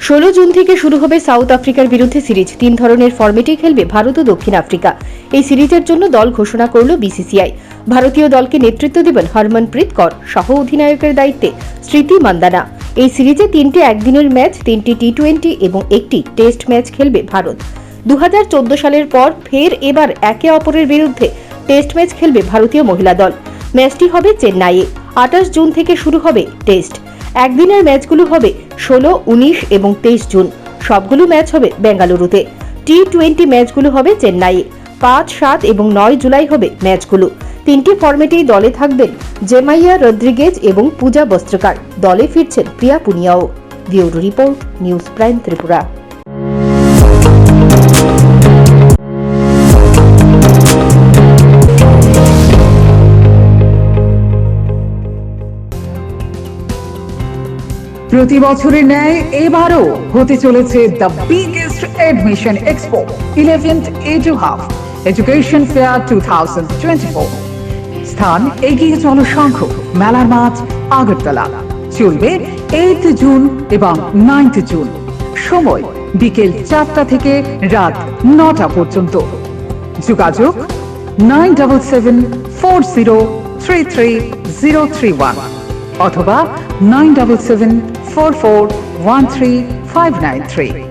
16 June থেকে শুরু হবে সাউথ আফ্রিকার বিরুদ্ধে সিরিজ। 3 ধরনের ফরম্যাটেই খেলবে ভারত ও দক্ষিণ আফ্রিকা। এই সিরিজের জন্য দল ঘোষণা করল বিসিসিআই। ভারতীয় দলকে নেতৃত্ব দেবেন হরমনপ্রীত কর, সহ অধিনায়কের দায়িত্বে স্মৃতি মান্দানা। এই সিরিজে 3টে একদিনের ম্যাচ, 3টি টি-20 এবং 1টি টেস্ট ম্যাচ খেলবে ভারত। 2014 সালের পর ফের এবার একে অপরের বিরুদ্ধে টেস্ট ম্যাচ খেলবে ভারতীয় মহিলা দল। ম্যাচটি হবে চেন্নাইয়ে। 28 জুন থেকে শুরু হবে টেস্ট। একদিনের ম্যাচগুলো হবে 16, 19 এবং 23 জুন। সবগুলো ম্যাচ হবে বেঙ্গালুরুতে। টি-20 ম্যাচগুলো হবে চেন্নাইয়ে। 5, 7 এবং 9 জুলাই হবে ম্যাচগুলো। 3টি ফরম্যাটেই দলে থাকবেন জেমাইয়া রদ্রিগেজ এবং পূজা বস্ত্রকার। দলে ফিরছেন প্রিয়া পুনিয়াও। Bureau report, news prime Tripura. প্রতি বছরের ন্যায় এবারও হতে চলেছে the biggest admission expo 11th edu hub education fair 2024। স্থান এগিয়ে চলো শঙ্খ, মেলার মাঠ, আগরতলা। চলবে 8 জুন এবং 9 জুন। সময় বিকেল 4টা থেকে রাত 9টা পর্যন্ত। যোগাযোগ 9774033031 অথবা 9774413593।